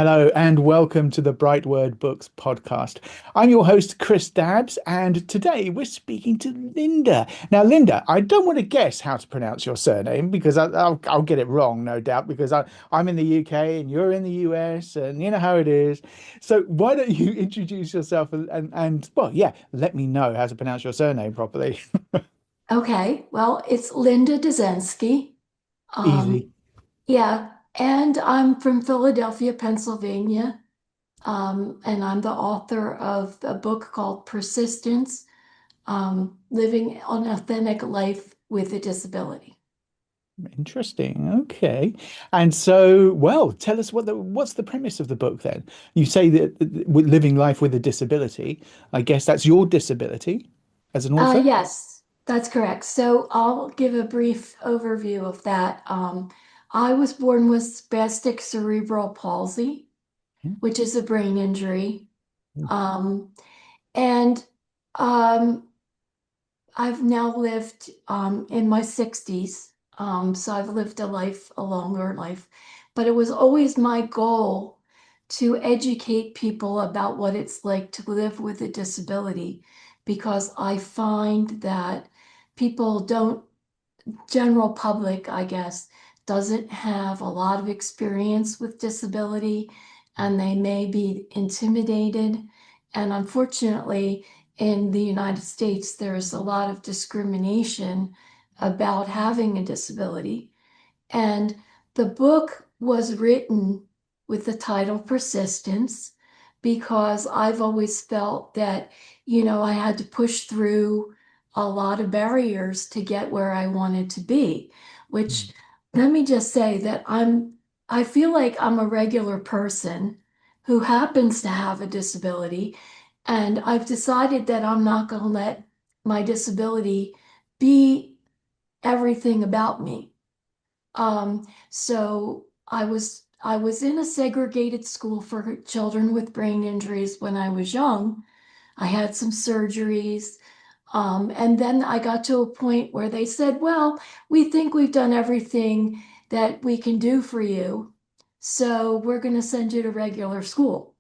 Hello and welcome to the BrightWord Books Podcast. I'm your host, Chris Dabbs, and today we're speaking to Linda. Now, Linda, I don't want to guess how to pronounce your surname because I'll get it wrong, no doubt, because I'm in the UK and you're in the US, and you know how it is. So why don't you introduce yourself and well, yeah, let me know how to pronounce your surname properly. Okay, well, it's Linda Dezenski. Um, Easy. yeah, and I'm from Philadelphia, Pennsylvania. And I'm the author of a book called Persistence, Living an Authentic Life with a Disability. Interesting. Okay. And so, well, tell us what's the premise of the book then? You say that with living life with a disability, I guess that's your disability as an author. Yes, that's correct. So I'll give a brief overview of that. I was born with spastic cerebral palsy, which is a brain injury. Um, and um, I've now lived in my 60s, so I've lived a longer life. But it was always my goal to educate people about what it's like to live with a disability, because I find that people don't, general public, I guess, doesn't have a lot of experience with disability and they may be intimidated. And unfortunately, in the United States, there's a lot of discrimination about having a disability. And the book was written with the title Persistence because I've always felt that, I had to push through a lot of barriers to get where I wanted to be, which let me just say that I feel like I'm a regular person who happens to have a disability, and I've decided that I'm not going to let my disability be everything about me. So I was in a segregated school for children with brain injuries when I was young. I had some surgeries. And then I got to a point where they said, well, we think we've done everything that we can do for you. So we're going to send you to regular school,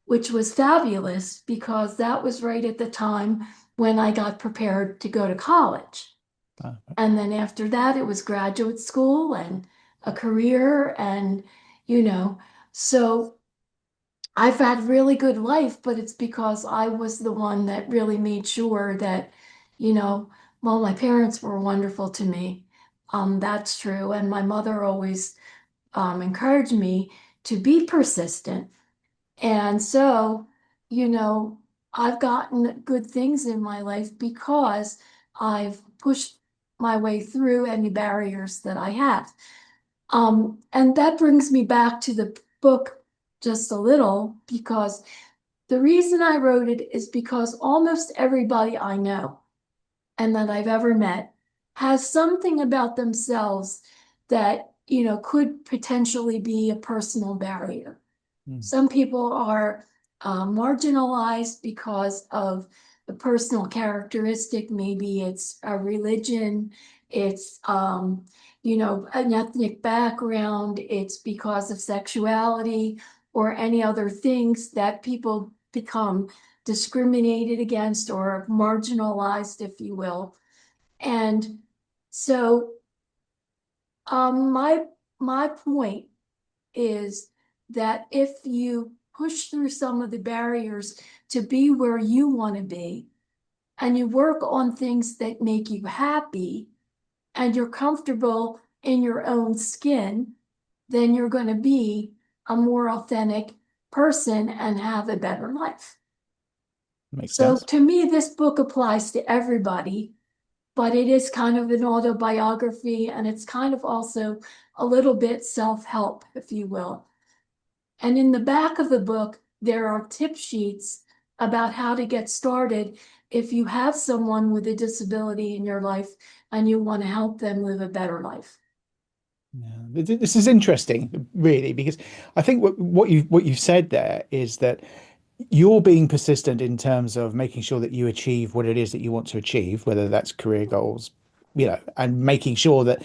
which was fabulous because that was right at the time when I got prepared to go to college. Hmm. And then after that, it was graduate school and a career. And, you know, so I've had really good life, but it's because I was the one that really made sure that, you know, well, my parents were wonderful to me. That's true. And my mother always encouraged me to be persistent. And so, you know, I've gotten good things in my life because I've pushed my way through any barriers that I have. And that brings me back to the book just a little, because the reason I wrote it is because almost everybody I know and that I've ever met has something about themselves that, could potentially be a personal barrier. Some people are marginalized because of a personal characteristic. Maybe it's a religion, it's an ethnic background, it's because of sexuality or any other things that people become discriminated against or marginalized, if you will. And so my point is that if you push through some of the barriers to be where you want to be, and you work on things that make you happy, and you're comfortable in your own skin, then you're going to be a more authentic person and have a better life. Makes So sense. to me, this book applies to everybody, but it is kind of an autobiography, and it's kind of also a little bit self-help, if you will. And in the back of the book, there are tip sheets about how to get started if you have someone with a disability in your life and you want to help them live a better life. Yeah. This is interesting, really, because I think what you've said there is that you're being persistent in terms of making sure that you achieve what it is that you want to achieve, whether that's career goals, and making sure that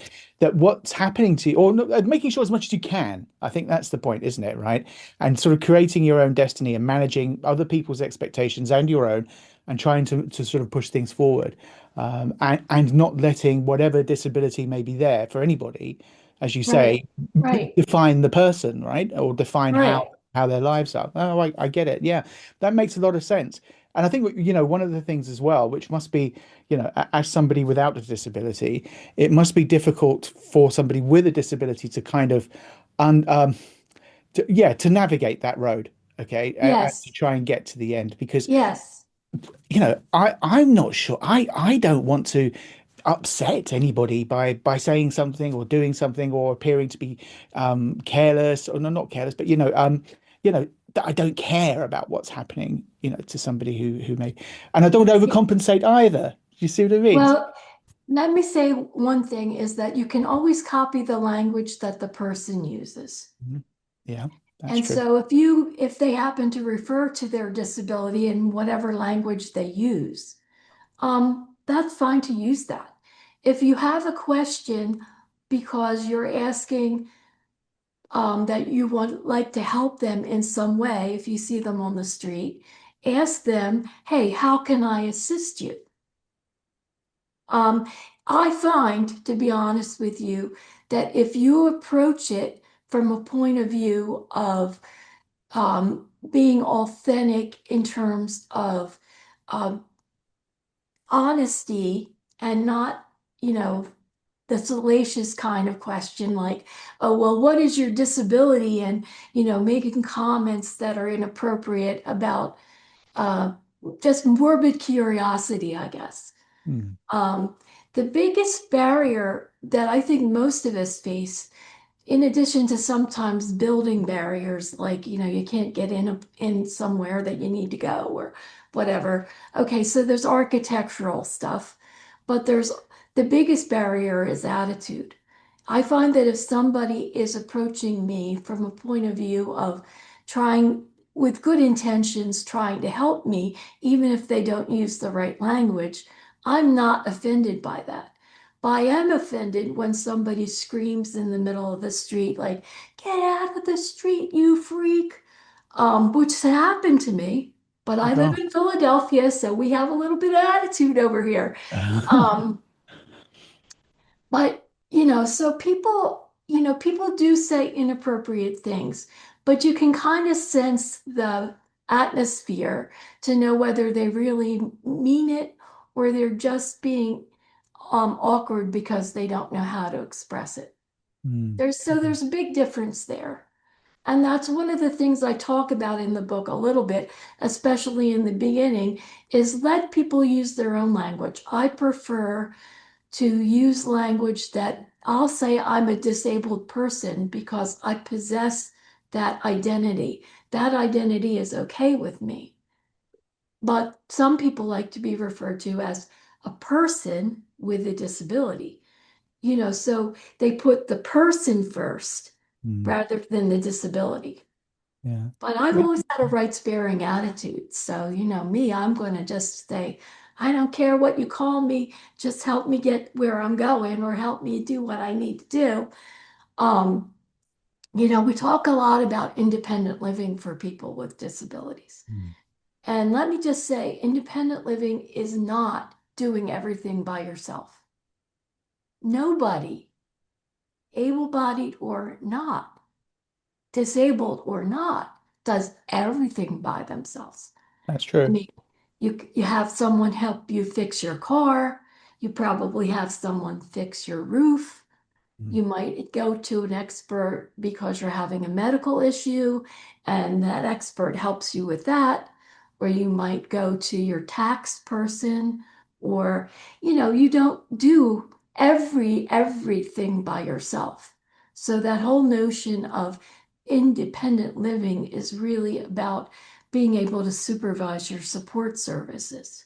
what's happening to you, or making sure as much as you can. I think that's the point, isn't it? Right. And sort of creating your own destiny and managing other people's expectations and your own, and trying to sort of push things forward, and not letting whatever disability may be there for anybody, as you Right, say, right, define the person, right? Or define right. how their lives are. Oh, I get it. Yeah, that makes a lot of sense. And I think, one of the things as well, which must be, as somebody without a disability, it must be difficult for somebody with a disability to kind of, un, to navigate that road, okay, and to Yes, try and get to the end, because, yes, I'm not sure. I don't want to upset anybody by saying something or doing something or appearing to be careless, or no, not careless, but that I don't care about what's happening, to somebody who may, and I don't overcompensate either. You see what I mean? well, let me say one thing is that you can always copy the language that the person uses. Mhm. Yeah, that's And true. so if they happen to refer to their disability in whatever language they use, that's fine to use that. If you have a question because you're asking that you want like to help them in some way, if you see them on the street, ask them, "Hey, how can I assist you?" Um, I find, to be honest with you, that if you approach it from a point of view of being authentic in terms of um, honesty and not, you know, the salacious kind of question like, oh, well, what is your disability? And, making comments that are inappropriate about uh, just morbid curiosity, I guess. Mm. Um, the biggest barrier that I think most of us face, in addition to sometimes building barriers, like, you can't get in somewhere that you need to go or whatever. Okay, so there's architectural stuff, but there's the biggest barrier is attitude. I find that if somebody is approaching me from a point of view of trying with good intentions, trying to help me, even if they don't use the right language, I'm not offended by that. But I am offended when somebody screams in the middle of the street, like, "Get out of the street, you freak," which has happened to me. But Oh I live God. in Philadelphia, so we have a little bit of attitude over here. Um, but, so people do say inappropriate things, but you can kind of sense the atmosphere to know whether they really mean it or they're just being awkward because they don't know how to express it. Mm. There's a big difference there. And that's one of the things I talk about in the book a little bit, especially in the beginning, is let people use their own language. I prefer to use language that I'll say I'm a disabled person because I possess that identity. That identity is okay with me. But some people like to be referred to as a person with a disability. So they put the person first Mm. rather than the disability. Yeah. But I've Yeah. always had a rights-bearing attitude. So, me, I'm going to just say, I don't care what you call me, just help me get where I'm going or help me do what I need to do. Um, we talk a lot about independent living for people with disabilities. Mm. And let me just say, independent living is not doing everything by yourself. Nobody, able-bodied or not, disabled or not, does everything by themselves. That's I true. mean, you have someone help you fix your car. You probably have someone fix your roof. Mm. You might go to an expert because you're having a medical issue, and that expert helps you with that. Or you might go to your tax person, or you don't do everything by yourself. So that whole notion of independent living is really about being able to supervise your support services.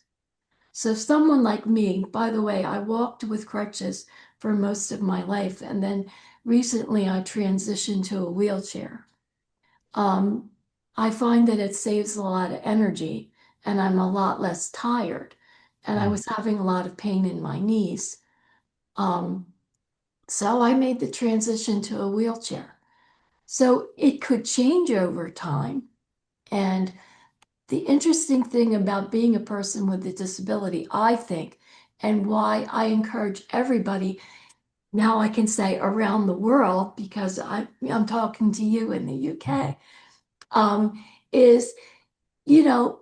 So someone like me, by the way, I walked with crutches for most of my life, and then recently I transitioned to a wheelchair. Um, I find that it saves a lot of energy and I'm a lot less tired. And I Mm. was having a lot of pain in my knees. Um, so I made the transition to a wheelchair. So it could change over time. And the interesting thing about being a person with a disability, I think, and why I encourage everybody, now I can say around the world, because I'm talking to you in the UK, is,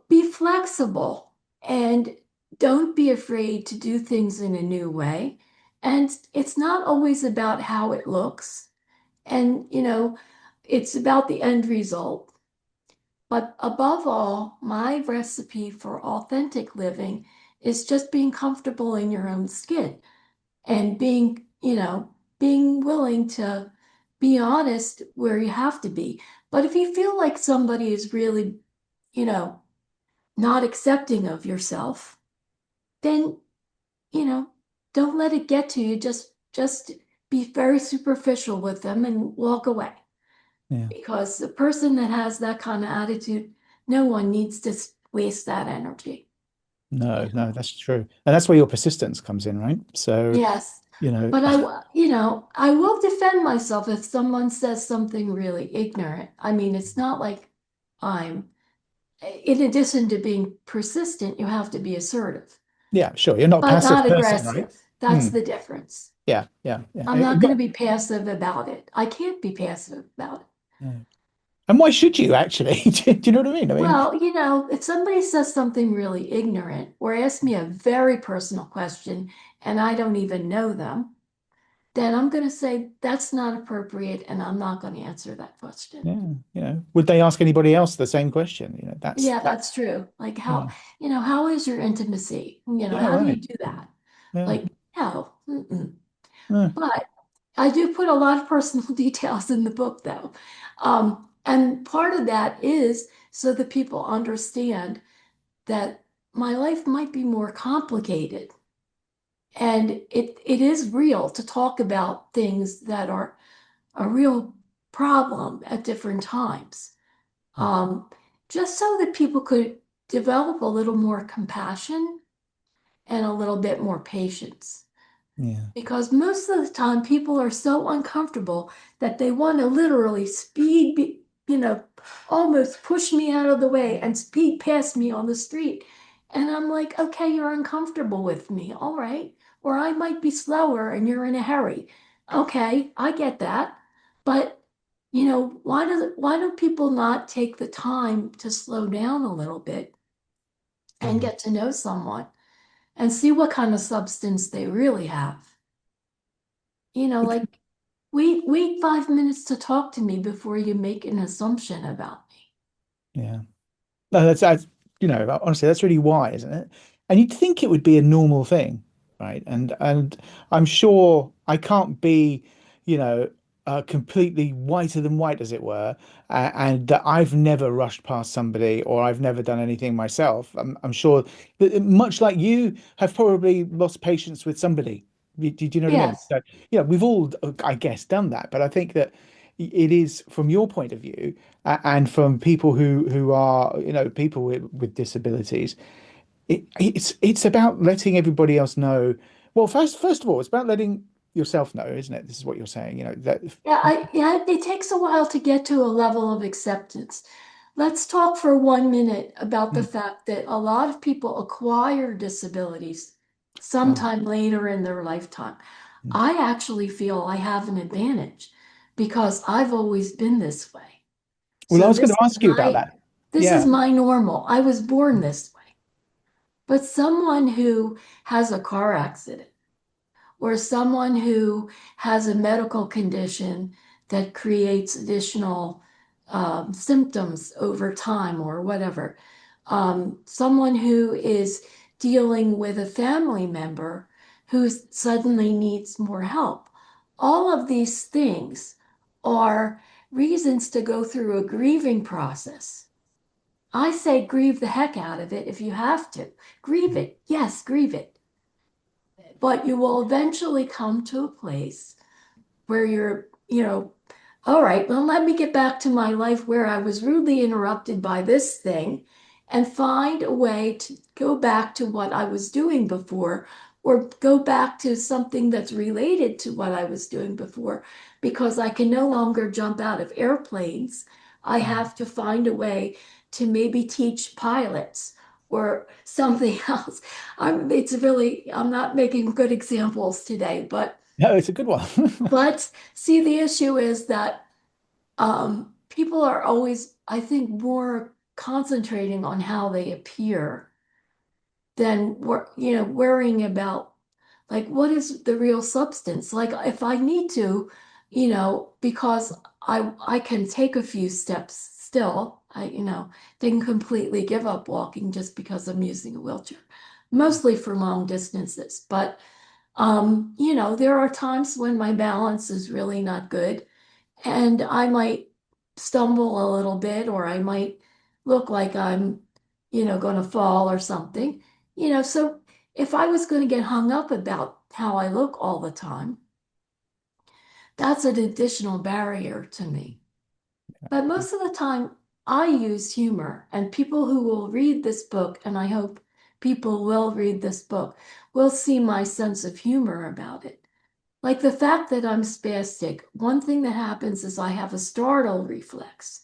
be flexible and don't be afraid to do things in a new way. And it's not always about how it looks. And, it's about the end result. But above all, my recipe for authentic living is just being comfortable in your own skin and being willing to be honest where you have to be. But if you feel like somebody is really, you know, not accepting of yourself, then, you know, don't let it get to you. Just be very superficial with them and walk away. Yeah. Because the person that has that kind of attitude, no one needs to waste that energy. No, no, that's true. And that's where your persistence comes in, right? So, Yes, you know, but I will defend myself if someone says something really ignorant. I mean, it's not like I'm, in addition to being persistent, you have to be assertive, yeah, sure. You're not a but passive not person, right? aggressive. That's Hmm. the difference. Yeah, yeah, yeah. I'm not going to be passive about it. I can't be passive about it. No. And why should you actually? Do you know what I mean? I mean, Well, if somebody says something really ignorant or asks me a very personal question and I don't even know them, then I'm going to say that's not appropriate and I'm not going to answer that question. yeah, would they ask anybody else the same question? Yeah, That's that's true. Like yeah, how is your intimacy? yeah, How do you right. do that? Yeah, Like, no. Mm-mm. yeah, But I do put a lot of personal details in the book, though. And part of that is so that people understand that my life might be more complicated. And it is real to talk about things that are a real problem at different times. Um, just so that people could develop a little more compassion and a little bit more patience. yeah, Because most of the time people are so uncomfortable that they want to literally almost push me out of the way and speed past me on the street. And I'm like, okay, you're uncomfortable with me. All right. Or I might be slower and you're in a hurry. Okay, I get that. But why do people not take the time to slow down a little bit and yeah. get to know someone and see what kind of substance they really have? Like wait 5 minutes to talk to me before you make an assumption about me. Yeah. No, that's honestly, that's really why, isn't it? And you'd think it would be a normal thing, right? And I'm sure I can't be, you know, completely whiter than white, as it were, and that I've never rushed past somebody or I've never done anything myself. I'm sure that much like you have probably lost patience with somebody. Do you know what I mean? Yes. So, we've all, I guess, done that. But I think that it is from your point of view and from people who are people with disabilities, it's about letting everybody else know. Well, first of all, it's about letting yourself know, isn't it? This is what you're saying, that Yeah, it takes a while to get to a level of acceptance. Let's talk for 1 minute about the Mm, fact that a lot of people acquire disabilities oh, sometime later in their lifetime. mm. I actually feel I have an advantage because I've always been this way. Well, I So was going this to is ask you about my that. this is Yeah. my normal. I was born Mm, this way. But someone who has a car accident or someone who has a medical condition that creates additional symptoms over time or whatever, someone who is dealing with a family member who suddenly needs more help. All of these things are reasons to go through a grieving process. I say grieve the heck out of it if you have to. Grieve mm, it. Yes, grieve it. But you will eventually come to a place where you're, all right, well, let me get back to my life where I was rudely interrupted by this thing and find a way to go back to what I was doing before or go back to something that's related to what I was doing before because I can no longer jump out of airplanes. I Mm. have to find a way to maybe teach pilots or something else. I'm not making good examples today, No, it's a good one. but see, the issue is that people are always, I think, more concentrating on how they appear than worrying about like what is the real substance. Like if I need to, because I can take a few steps still, I didn't completely give up walking just because I'm using a wheelchair, mostly for long distances. But there are times when my balance is really not good and I might stumble a little bit or I might look like I'm, going to fall or something. So if I was going to get hung up about how I look all the time, that's an additional barrier to me. But most of the time, I use humor, and people who will read this book, and I hope people will read this book, will see my sense of humor about it. Like the fact that I'm spastic, one thing that happens is I have a startle reflex.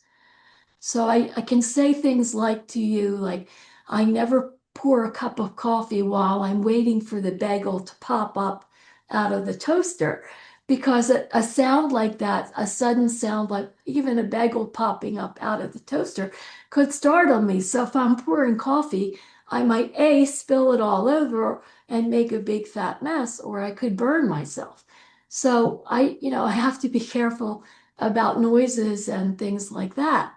So I can say things like to you, like, I never pour a cup of coffee while I'm waiting for the bagel to pop up out of the toaster. Because a sound like that, a sudden sound like even a bagel popping up out of the toaster, could startle me. So if I'm pouring coffee, I might A, spill it all over and make a big fat mess, or I could burn myself. So I have to be careful about noises and things like that.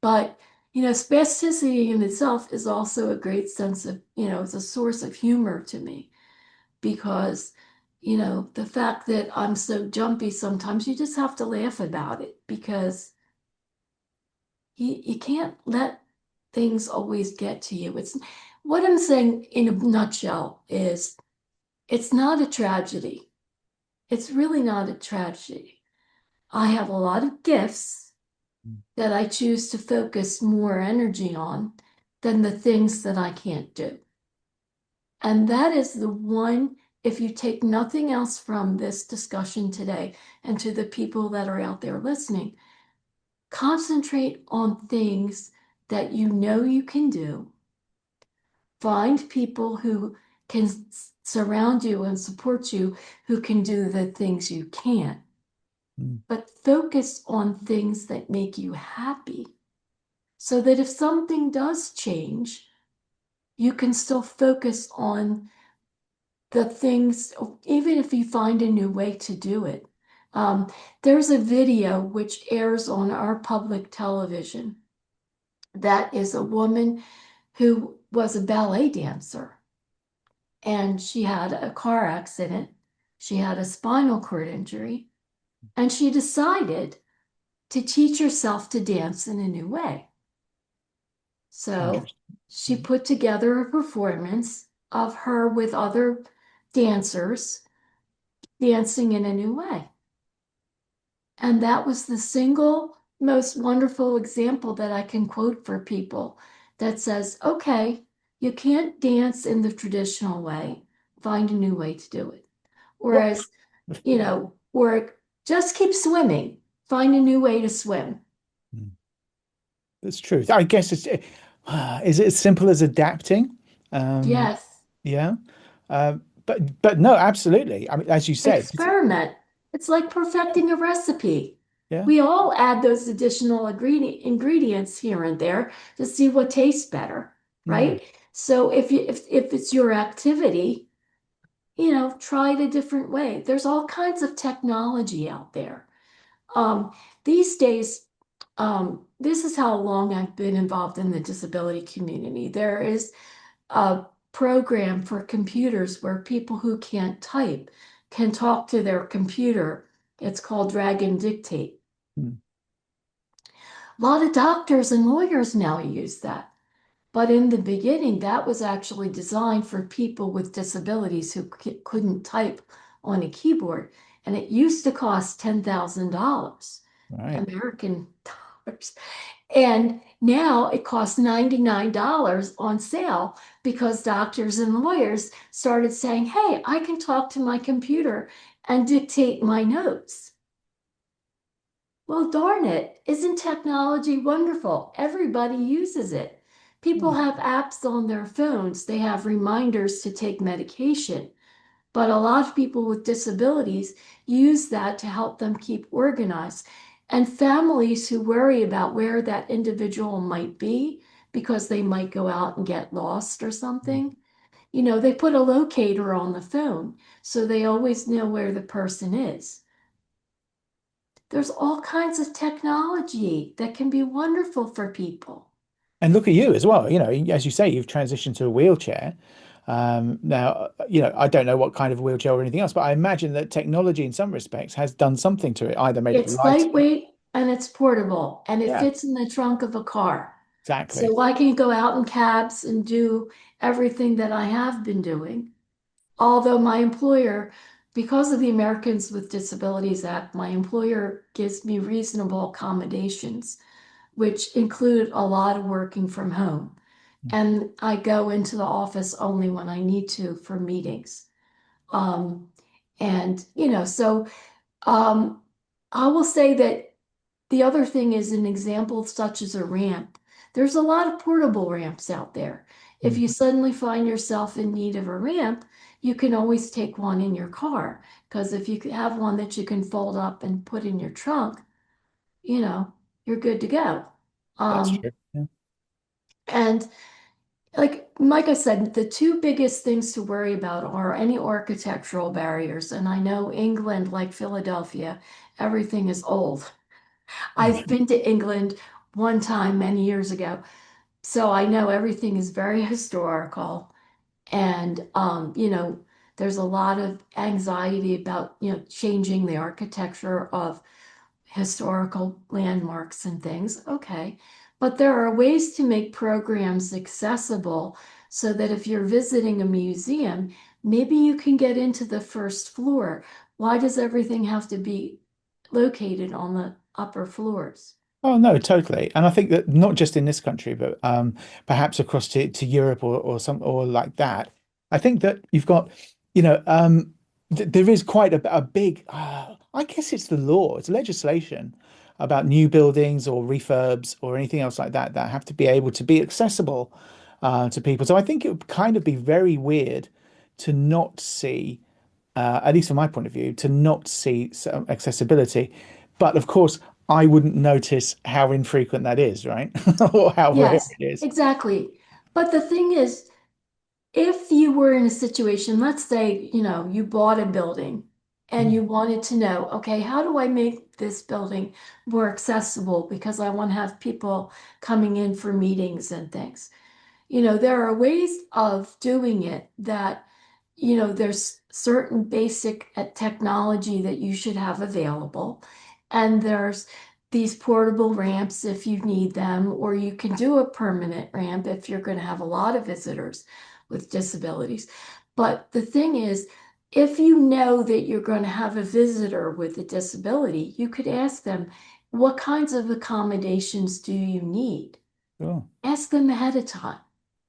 But, spasticity in itself is also a great sense of, it's a source of humor to me because, the fact that I'm so jumpy sometimes you just have to laugh about it because you can't let things always get to you. It's what I'm saying in a nutshell is it's not a tragedy. It's really not a tragedy. I have a lot of gifts that I choose to focus more energy on than the things that I can't do. And that is the one, if you take nothing else from this discussion today, and to the people that are out there listening, concentrate on things that you know you can do. Find people who can surround you and support you who can do the things you can't, Mm. but focus on things that make you happy so that if something does change, you can still focus on the things, even if you find a new way to do it. Um, there's a video which airs on our public television that is a woman who was a ballet dancer and she had a car accident. She had a spinal cord injury and she decided to teach herself to dance in a new way. So Interesting. she put together a performance of her with other dancers dancing in a new way. And that was the single most wonderful example that I can quote for people that says, okay, you can't dance in the traditional way, find a new way to do it. Well, Whereas, or just keep swimming, find a new way to swim. mm, that's true. I guess is it as simple as adapting? Um, Yes. yeah. But no, absolutely. I mean, as you said, Experiment. It's like perfecting a recipe. yeah. We all add those additional ingredients here and there to see what tastes better, Mm, right? So if it's your activity, try it a different way. There's all kinds of technology out there. Um, these days, this is how long I've been involved in the disability community. There is a program for computers where people who can't type can talk to their computer. It's called Drag and Dictate. mm, A lot of doctors and lawyers now use that. But in the beginning, that was actually designed for people with disabilities who couldn't type on a keyboard. And it used to cost $10,000 right. American dollars. And now it costs $99 on sale because doctors and lawyers started saying, hey, I can talk to my computer and dictate my notes. Well, darn it, isn't technology wonderful? Everybody uses it. People Hmm. have apps on their phones, they have reminders to take medication. But a lot of people with disabilities use that to help them keep organized. And families who worry about where that individual might be because they might go out and get lost or something, they put a locator on the phone so they always know where the person is. There's all kinds of technology that can be wonderful for people. And look at you as well. As you say, you've transitioned to a wheelchair. Now, I don't know what kind of wheelchair or anything else, but I imagine that technology in some respects has done something to it, either made it It's lighter. lightweight and it's portable and it Yeah, fits in the trunk of a car. exactly. So I can go out in cabs and do everything that I have been doing. Although my employer, because of the Americans with Disabilities Act, my employer gives me reasonable accommodations, which include a lot of working from home. And I go into the office only when I need to for meetings. Um, so um, I will say that the other thing is an example such as a ramp. There's a lot of portable ramps out there. If Mm. you suddenly find yourself in need of a ramp, you can always take one in your car. Because if you have one that you can fold up and put in your trunk, you know, you're good to go. That's Um, true. Yeah. and like I said, the two biggest things to worry about are any architectural barriers. And I know England, like Philadelphia, everything is old. I've Mm. been to England one time many years ago, so I know everything is very historical. And there's a lot of anxiety about, changing the architecture of historical landmarks and things. Okay. But there are ways to make programs accessible so that if you're visiting a museum, maybe you can get into the first floor. Why does everything have to be located on the upper floors? Oh no, totally. And I think that not just in this country, but perhaps across to Europe or some or like that. I think that you've got, there is quite a big, I guess it's the law, it's legislation about new buildings or refurbs or anything else like that that have to be able to be accessible to people. So I think it would kind of be very weird to not see, at least from my point of view, to not see some accessibility. But of course, I wouldn't notice how infrequent that is, right? Or how rare Yes, it is. exactly. But the thing is, if you were in a situation, let's say, you bought a building and Mm. you wanted to know, okay, how do I make this building more accessible because I want to have people coming in for meetings and things. There are ways of doing it that, there's certain basic technology that you should have available. And there's these portable ramps if you need them, or you can do a permanent ramp if you're going to have a lot of visitors with disabilities. But the thing is, if you know that you're going to have a visitor with a disability, you could ask them, what kinds of accommodations do you need? Sure. Ask them ahead of time.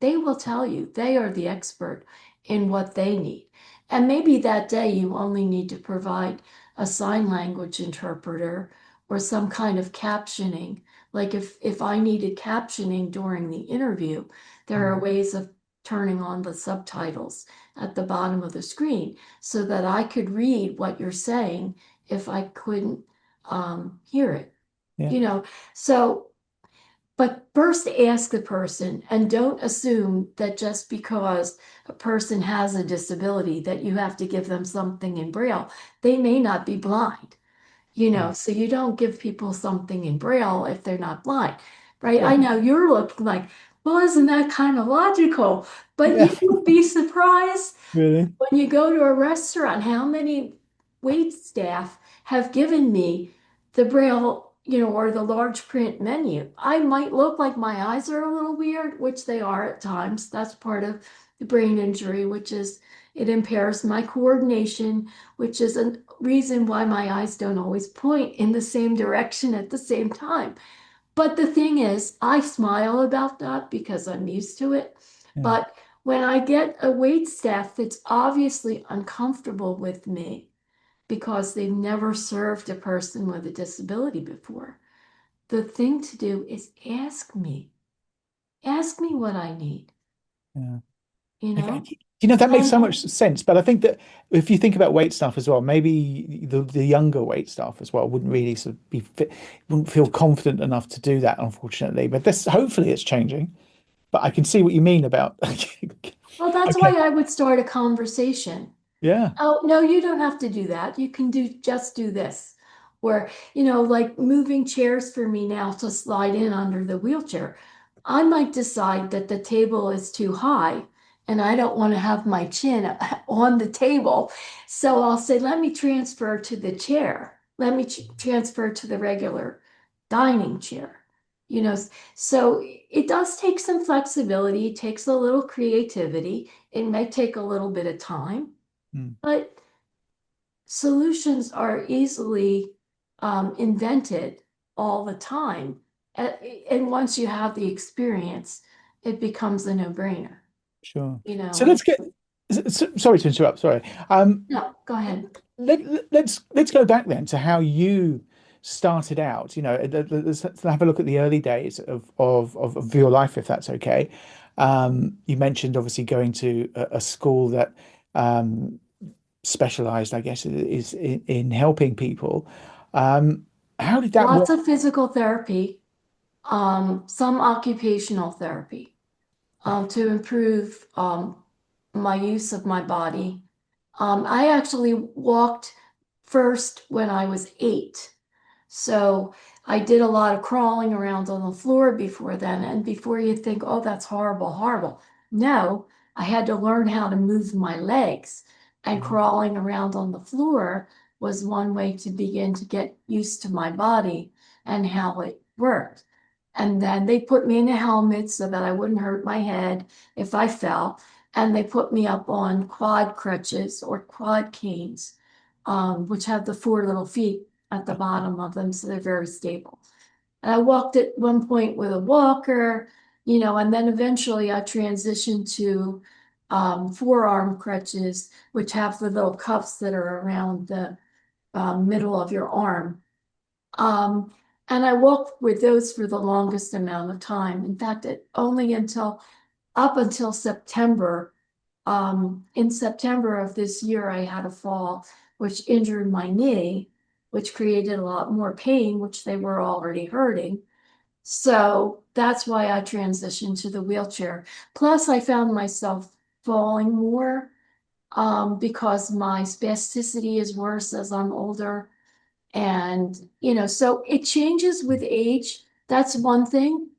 They will tell you. They are the expert in what they need. And maybe that day you only need to provide a sign language interpreter or some kind of captioning. Like if I needed captioning during the interview, there are Mm. ways of turning on the subtitles at the bottom of the screen so that I could read what you're saying if I couldn't hear it. Yeah. You know, so but first ask the person and don't assume that just because a person has a disability that you have to give them something in Braille. They may not be blind, Mm. so you don't give people something in Braille if they're not blind, right? Yeah. I know you're looking like, well, isn't that kind of logical? But Yeah. you would be surprised Really? when you go to a restaurant, how many wait staff have given me the braille, or the large print menu? I might look like my eyes are a little weird, which they are at times. That's part of the brain injury, which is it impairs my coordination, which is a reason why my eyes don't always point in the same direction at the same time. But the thing is, I smile about that because I'm used to it. Yeah. But when I get a wait staff that's obviously uncomfortable with me because they've never served a person with a disability before, the thing to do is ask me what I need, Yeah. you Okay. know? That makes And so much sense. But I think that if you think about wait staff as well, maybe the younger wait staff as well wouldn't really sort of wouldn't feel confident enough to do that, unfortunately. But this hopefully it's changing. But I can see what you mean about well, that's okay. why I would start a conversation. Yeah. Oh, no, you don't have to do that. You can just do this. Or, like moving chairs for me now to slide in under the wheelchair. I might decide that the table is too high and I don't want to have my chin on the table. So I'll say, let me transfer to the chair. Let me transfer to the regular dining chair. You know, so it does take some flexibility, it takes a little creativity. It may take a little bit of time. Mm, But solutions are easily invented all the time. And once you have the experience, it becomes a no-brainer. sure. You know, So let's get sorry to interrupt, sorry. Um no, go ahead. let's go back then to how you started out. Let's have a look at the early days of your life, if that's okay. You mentioned obviously going to a school that um, specialized, I guess, is in helping people. Um, how did that work? Lots of physical therapy, some occupational therapy to improve my use of my body. I actually walked first when I was 8. So I did a lot of crawling around on the floor before then. And before you think, oh, that's horrible, horrible. No, I had to learn how to move my legs. And crawling around on the floor was one way to begin to get used to my body and how it worked. And then they put me in a helmet so that I wouldn't hurt my head if I fell. And they put me up on quad crutches or quad canes, which have the 4 little feet at the bottom of them, so they're very stable. And I walked at one point with a walker, and then eventually I transitioned to forearm crutches, which have the little cuffs that are around the middle of your arm. Um, and I walked with those for the longest amount of time. In fact, it only until up until September. In September of this year, I had a fall, which injured my knee, which created a lot more pain, which they were already hurting. So that's why I transitioned to the wheelchair. Plus, I found myself falling more because my spasticity is worse as I'm older. And, so it changes with age. That's one thing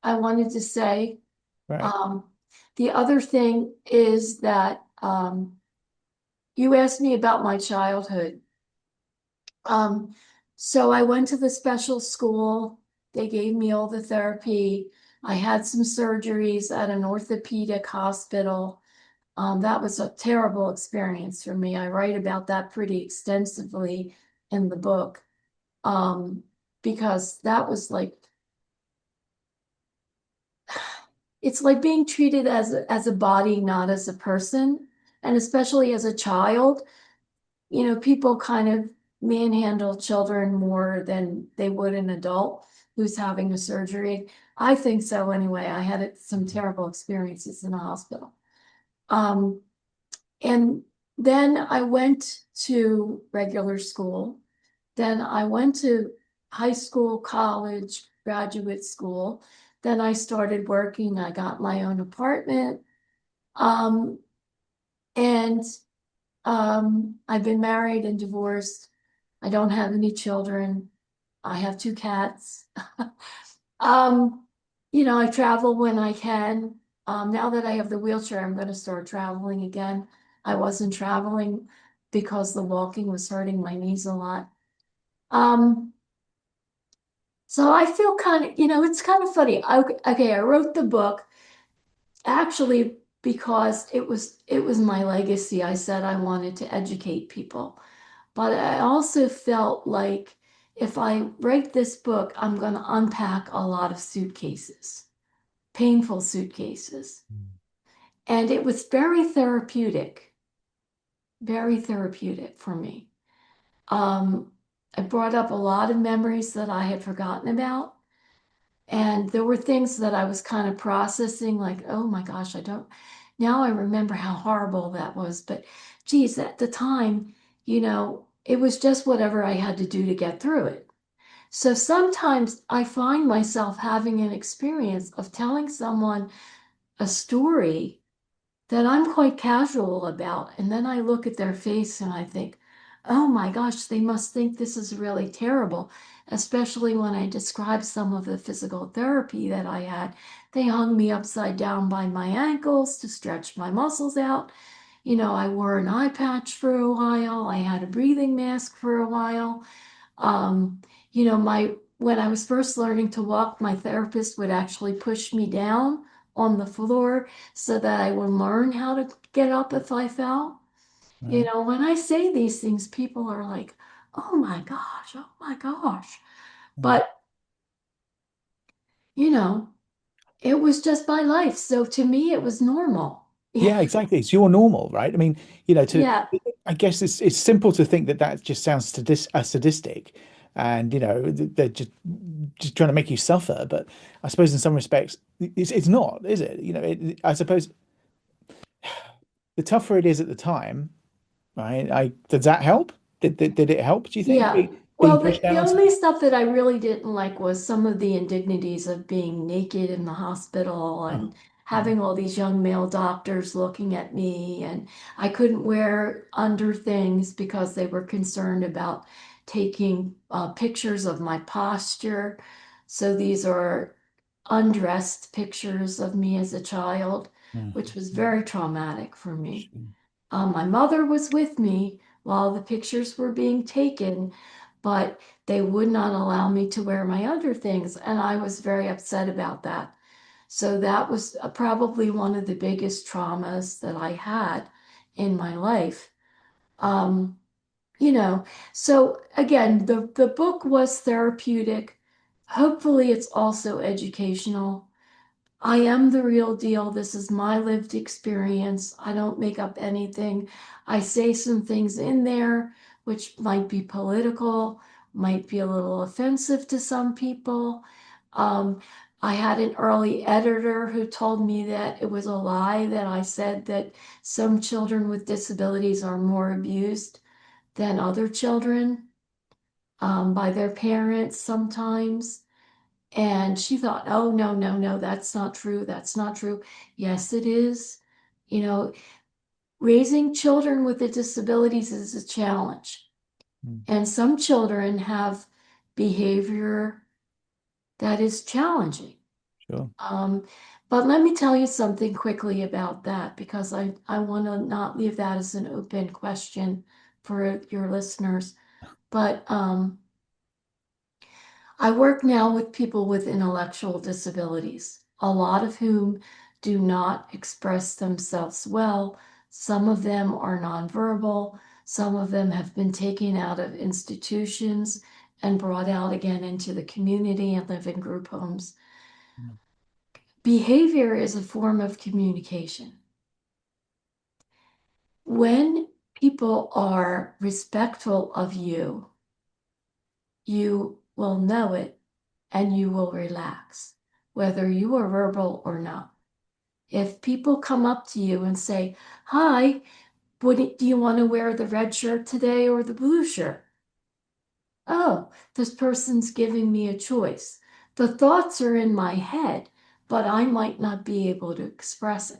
I wanted to say. Right. Um, the other thing is that you asked me about my childhood. Um, so I went to the special school. They gave me all the therapy. I had some surgeries at an orthopedic hospital. That was a terrible experience for me. I write about that pretty extensively in the book um, because that was like, it's like being treated as a body, not as a person. And especially as a child, people kind of manhandle children more than they would an adult who's having a surgery. I think so anyway. I had some terrible experiences in the hospital. Um, and then I went to regular school. Then I went to high school, college, graduate school. Then I started working. I got my own apartment. Um, and I've been married and divorced. I don't have any children. I have 2 cats. Um, I travel when I can. Now that I have the wheelchair, I'm going to start traveling again. I wasn't traveling because the walking was hurting my knees a lot. Um, so I feel kind of, it's kind of funny. Okay, I wrote the book actually because it was my legacy. I said I wanted to educate people. But I also felt like if I write this book, I'm going to unpack a lot of suitcases, painful suitcases. And it was very therapeutic for me. Um, it brought up a lot of memories that I had forgotten about. And there were things that I was kind of processing, like, oh my gosh, now I remember how horrible that was. But geez, at the time, it was just whatever I had to do to get through it. So sometimes I find myself having an experience of telling someone a story that I'm quite casual about. And then I look at their face and I think, oh my gosh, they must think this is really terrible, especially when I describe some of the physical therapy that I had. They hung me upside down by my ankles to stretch my muscles out. I wore an eye patch for a while. I had a breathing mask for a while. Um, my when I was first learning to walk, my therapist would actually push me down on the floor so that I would learn how to get up if I fell. Right. When I say these things, people are like, "Oh my gosh, oh my gosh." Mm. But, you know, it was just my life. So to me, it was normal. Yeah, exactly. It's your normal, right? I mean, Yeah. I guess it's simple to think that that just sounds sadistic, and they're just trying to make you suffer. But I suppose in some respects, it's not, is it? I suppose the tougher it is at the time, right? Does that help? Did it help? Do you think Yeah. being Well, pushed the down on only stuff? stuff that I really didn't like was some of the indignities of being naked in the hospital Oh, and yeah. having all these young male doctors looking at me. And I couldn't wear under things because they were concerned about taking pictures of my posture. So these are undressed pictures of me as a child, Mm. which was very traumatic for me. Shame. My mother was with me while the pictures were being taken, but they would not allow me to wear my other things, and I was very upset about that. So that was probably one of the biggest traumas that I had in my life. Um, you know, so again, the book was therapeutic. Hopefully, it's also educational. I am the real deal. This is my lived experience. I don't make up anything. I say some things in there which might be political, might be a little offensive to some people. Um, I had an early editor who told me that it was a lie that I said that some children with disabilities are more abused than other children by their parents sometimes. And she thought, oh, no, no, no, that's not true. That's not true. Yes, it is. You know, raising children with the disabilities is a challenge. Mm. And some children have behavior that is challenging. Sure. Um, but let me tell you something quickly about that because I want to not leave that as an open question for your listeners. But I work now with people with intellectual disabilities, a lot of whom do not express themselves well. Some of them are nonverbal. Some of them have been taken out of institutions and brought out again into the community and live in group homes. Mm. Behavior is a form of communication. When people are respectful of you, you will know it and you will relax, whether you are verbal or not. If people come up to you and say, hi, do you want to wear the red shirt today or the blue shirt? Oh, this person's giving me a choice. The thoughts are in my head, but I might not be able to express it.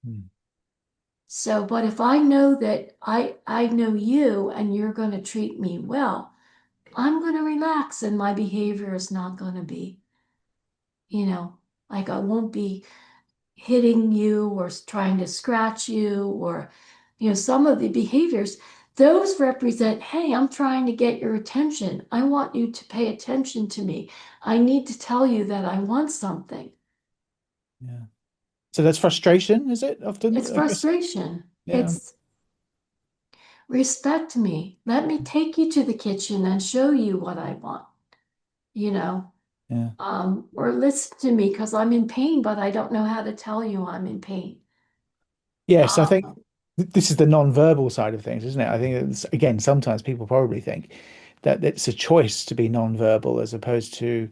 Mm. So, but if I know that I know you and you're going to treat me well, I'm going to relax and my behavior is not going to be, you know, like I won't be hitting you or trying to scratch you or, some of the behaviors, those represent, hey, I'm trying to get your attention. I want you to pay attention to me. I need to tell you that I want something. Yeah. So that's frustration, is it often? It's I guess. frustration. Yeah. It's respect me. Let me take you to the kitchen and show you what I want, you know, Yeah. or listen to me because I'm in pain, but I don't know how to tell you I'm in pain. Yes, I think Um, this is the non-verbal side of things, isn't it? I think it's, again, sometimes people probably think that it's a choice to be non-verbal as opposed to,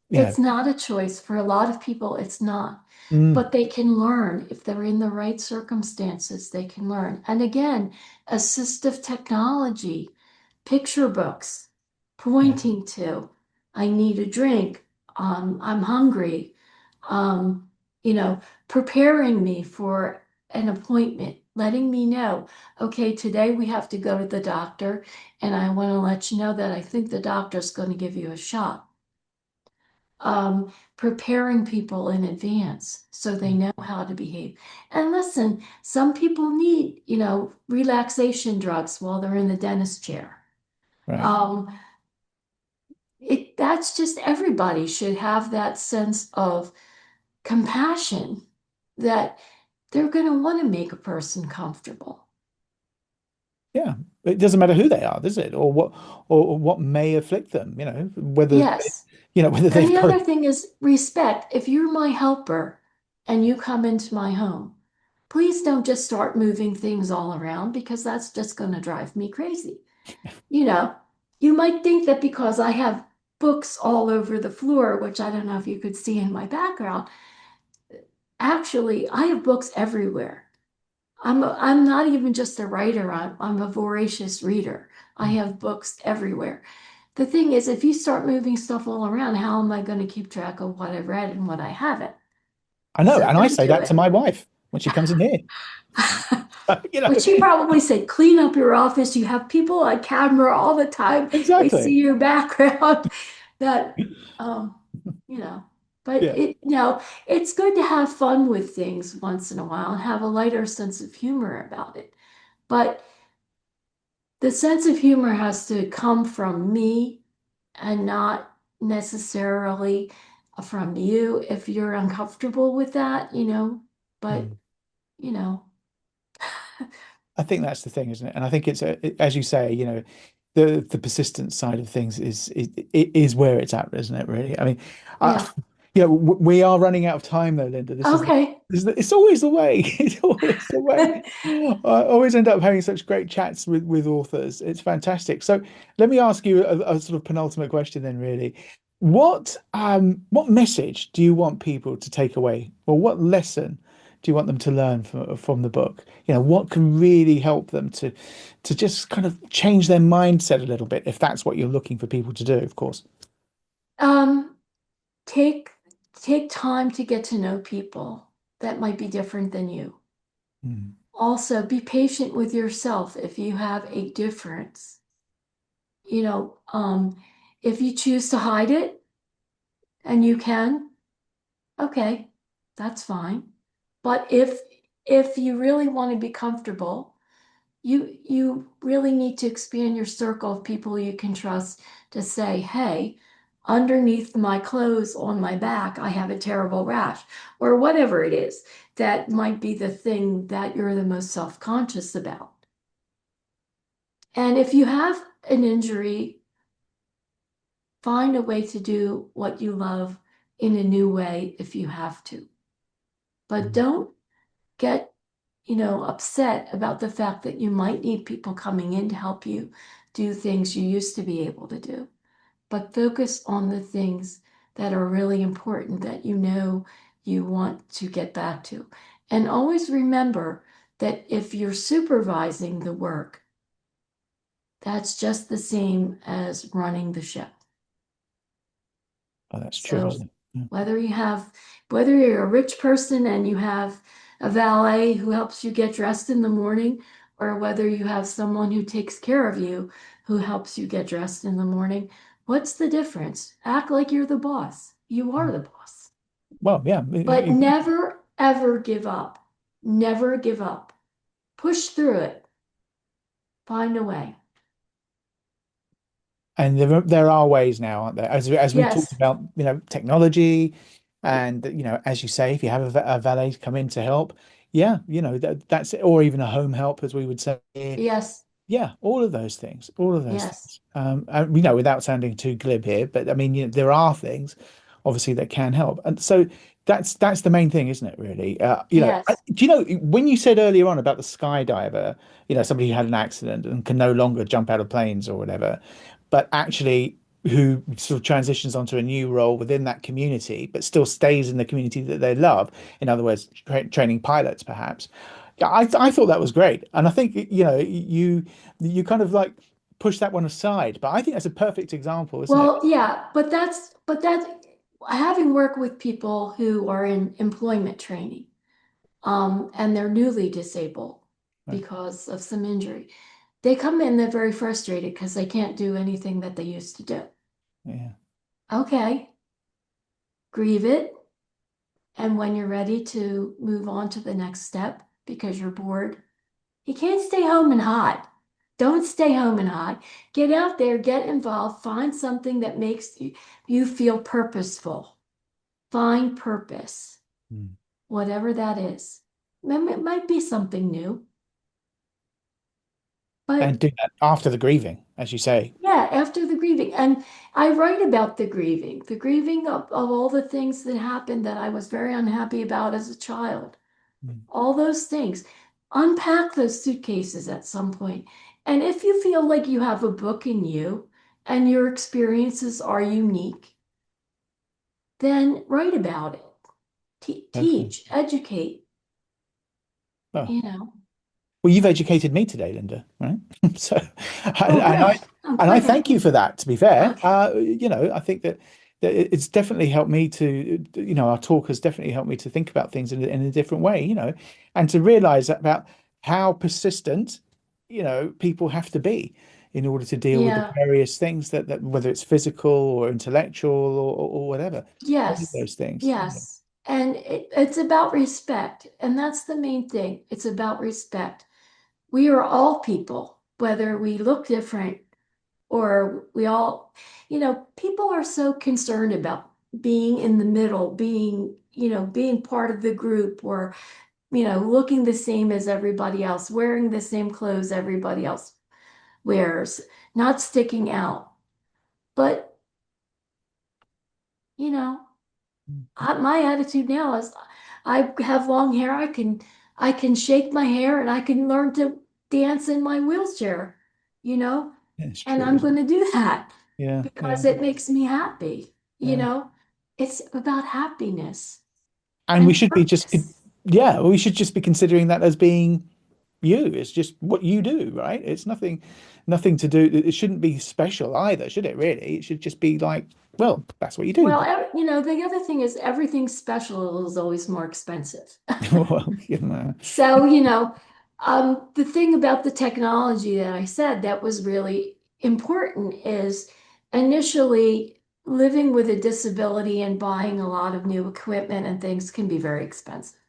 you know, It's not a choice. For a lot of people, it's not. mm, But they can learn if they're in the right circumstances, they can learn. And again, assistive technology, picture books, yeah, pointing to, I need a drink, I'm hungry, um, you know, preparing me for an appointment, letting me know, okay, today we have to go to the doctor, and I want to let you know that I think the doctor's going to give you a shot, preparing people in advance so they know how to behave. And listen, some people need, relaxation drugs while they're in the dentist chair. right. Um, that's just everybody should have that sense of compassion that they're going to want to make a person comfortable. Yeah. It doesn't matter who they are, does it? Or what may afflict them, Yes. whether And they've the got other thing is respect. If you're my helper and you come into my home, please don't just start moving things all around because that's just going to drive me crazy. You know, you might think that because I have books all over the floor, which I don't know if you could see in my background, actually, I have books everywhere. I'm not even just a writer, I'm a voracious reader. I have books everywhere. The thing is, if you start moving stuff all around, how am I going to keep track of what I've read and what I haven't? I know, So and I don't say do that to it. my wife when she comes in here. You know, But she probably said, clean up your office. You have people on camera all the time. They see exactly. your background. That, um, you know, but Yeah. it's good to have fun with things once in a while and have a lighter sense of humor about it. But the sense of humor has to come from me and not necessarily from you if you're uncomfortable with that, but, Mm. you know, I think that's the thing, isn't it? And I think as you say, the persistent side of things is where it's at, isn't it? Really. I mean, yeah. we are running out of time though, Linda. Okay. It's always the way. It's always the way. I always end up having such great chats with authors. It's fantastic. So let me ask you a sort of penultimate question then, really. What message do you want people to take away, or what lesson do you want them to learn from the book? What can really help them to just kind of change their mindset a little bit, if that's what you're looking for people to do, of course. Um, take take time to get to know people that might be different than you. Mm. Also, be patient with yourself if you have a difference. You know, if you choose to hide it and you can, okay, that's fine. But if you really want to be comfortable, you really need to expand your circle of people you can trust to say, hey, underneath my clothes on my back, I have a terrible rash, or whatever it is that might be the thing that you're the most self-conscious about. And if you have an injury, find a way to do what you love in a new way if you have to. But Mm. don't get, upset about the fact that you might need people coming in to help you do things you used to be able to do. But focus on the things that are really important that you want to get back to. And always remember that if you're supervising the work, that's just the same as running the ship. Oh, that's true, So isn't it? Yeah. whether you have, whether you're a rich person and you have a valet who helps you get dressed in the morning, or whether you have someone who takes care of you who helps you get dressed in the morning, what's the difference? Act like you're the boss. You are the boss. Well, yeah, But never, ever give up. Never give up. Push through it. Find a way. and there are ways now, aren't there? As we talked Yes, about, technology, and as you say, if you have a valet come in to help, yeah, that's it, or even a home help, as we would say. yes. Yeah, all of those things, all of those Yes, things. And, without sounding too glib here, but I mean, there are things, obviously, that can help, and so that's the main thing, isn't it? Really, yes. do you know when you said earlier on about the skydiver, somebody who had an accident and can no longer jump out of planes or whatever, but actually who sort of transitions onto a new role within that community, but still stays in the community that they love. In other words, training pilots, perhaps. Yeah, I thought that was great, and I think you kind of like push that one aside, but I think that's a perfect example, isn't it? Well, yeah, but that's having worked with people who are in employment training, and they're newly disabled Right. because of some injury. They come in, they're very frustrated because they can't do anything that they used to do. Yeah. Okay, grieve it. And when you're ready to move on to the next step because you're bored, you can't stay home and hide. Don't stay home and hide. Get out there, get involved, find something that makes you feel purposeful. Find purpose, Mm. whatever that is. It might be something new, And but do that after the grieving, as you say. yeah, after the grieving. And I write about the grieving of all the things that happened that I was very unhappy about as a child. Mm. All those things. Unpack those suitcases at some point. And if you feel like you have a book in you and your experiences are unique, then write about it. Okay. Teach, educate, Oh, you know. well, you've educated me today, Linda, right? So, Oh, and good. I I'm and I glad. thank you for that, to be fair. Okay. I think that it's definitely helped me to, our talk has definitely helped me to think about things in a different way, and to realize about how persistent, people have to be in order to deal with the Yeah. various things that whether it's physical or intellectual or whatever, any of Yes. those things. Yes. And it's about respect. And that's the main thing. It's about respect. We are all people, whether we look different or we all, people are so concerned about being in the middle, being part of the group or, looking the same as everybody else, wearing the same clothes everybody else wears, not sticking out. But, you know, my attitude now is I have long hair. I can shake my hair and I can learn to dance in my wheelchair, you know, It's and true, I'm isn't going to do that it? Yeah, because yeah, it makes me happy, you yeah. know. It's about happiness And we and should be just, purpose. yeah, we should just be considering that as being you. It's just what you do, right? It's nothing to do. It shouldn't be special either, should it? Really, it should just be like, well, that's what you do. Well, the other thing is everything special is always more expensive. Well, So, the thing about the technology that I said that was really important is initially living with a disability and buying a lot of new equipment and things can be very expensive.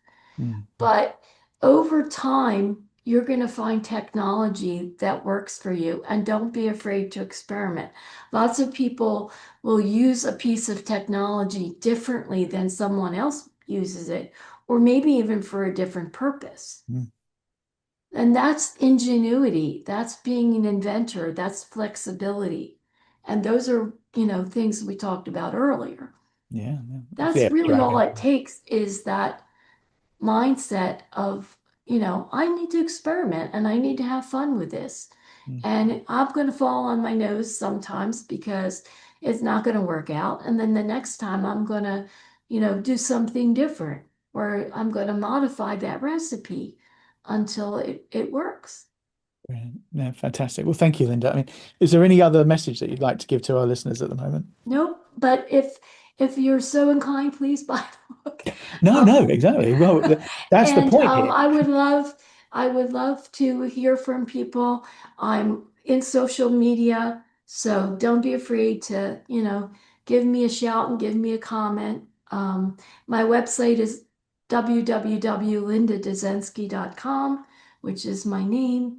Mm, But over time, you're going to find technology that works for you and don't be afraid to experiment. Lots of people will use a piece of technology differently than someone else uses it, or maybe even for a different purpose. mm. And that's ingenuity. That's being an inventor. That's flexibility. And those are, things we talked about earlier. Yeah, That's yeah, really all dragon. it takes is that mindset of, I need to experiment and I need to have fun with this. Mm, And I'm going to fall on my nose sometimes because it's not going to work out. And then the next time I'm going to, do something different or I'm going to modify that recipe until it works. brilliant. Yeah, fantastic. Well, thank you, Linda. I mean, is there any other message that you'd like to give to our listeners at the moment? Nope. But if you're so inclined, please buy the book. No, Um, no, exactly. Well, that's the And point here. I would love to hear from people. I'm in social media, so don't be afraid to, give me a shout and give me a comment. My website is www.lindadezenski.com, which is my name.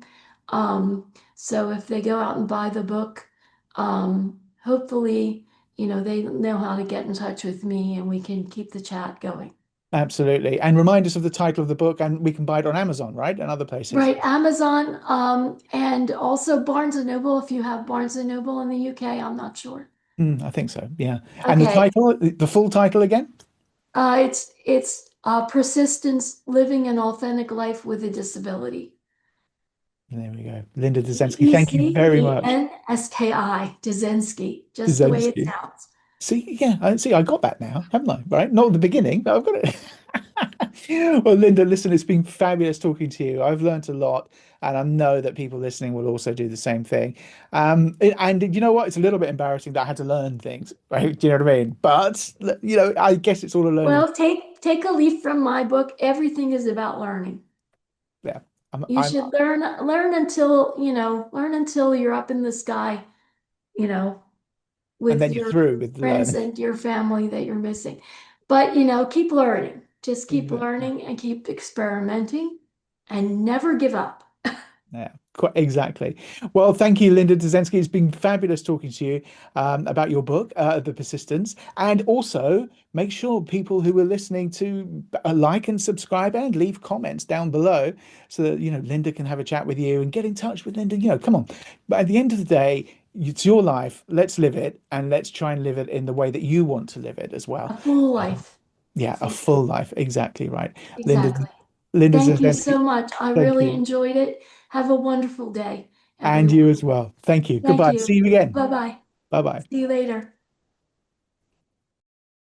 So if they go out and buy the book, hopefully, they know how to get in touch with me and we can keep the chat going. Absolutely. And remind us of the title of the book, and we can buy it on Amazon, right? And other places. Right, Amazon, and also Barnes and Noble if you have Barnes and Noble in the UK. I'm not sure. I think so. Yeah. And the Okay, title, the full title again? it's persistence, living an authentic life with a disability. There we go. Linda Dezenski, thank you very much. Dezenski, Dezenski, just the way it Dezenski. sounds. See, yeah, I got that now, haven't I? Right? Not at the beginning, but I've got it. Well, Linda, listen, it's been fabulous talking to you. I've learned a lot, and I know that people listening will also do the same thing. And you know what? It's a little bit embarrassing that I had to learn things, right? Do you know what I mean? But I guess it's all a learning. Well, take a leaf from my book. Everything is about learning. Yeah, You I'm, should learn until, learn until you're up in the sky, you know, and with then you're your through with the friends learning. and your family that you're missing. But, keep learning. Just keep Exactly. learning and keep experimenting and never give up. Yeah, quite exactly. Well, thank you, Linda Dezenski. It's been fabulous talking to you about your book, The Persistence. And also make sure people who are listening to like and subscribe and leave comments down below so that, Linda can have a chat with you and get in touch with Linda. Come on. But at the end of the day, it's your life. Let's live it and let's try and live it in the way that you want to live it as well. A full Um, life. yeah, a full life. Exactly right. Linda, Exactly. Linda Thank you Dezenski, so much. I thank really you. enjoyed it. Have a wonderful day, And you everyone. as well. Thank you. Thank Goodbye. you. See you again. Bye-bye. Bye bye. See you later.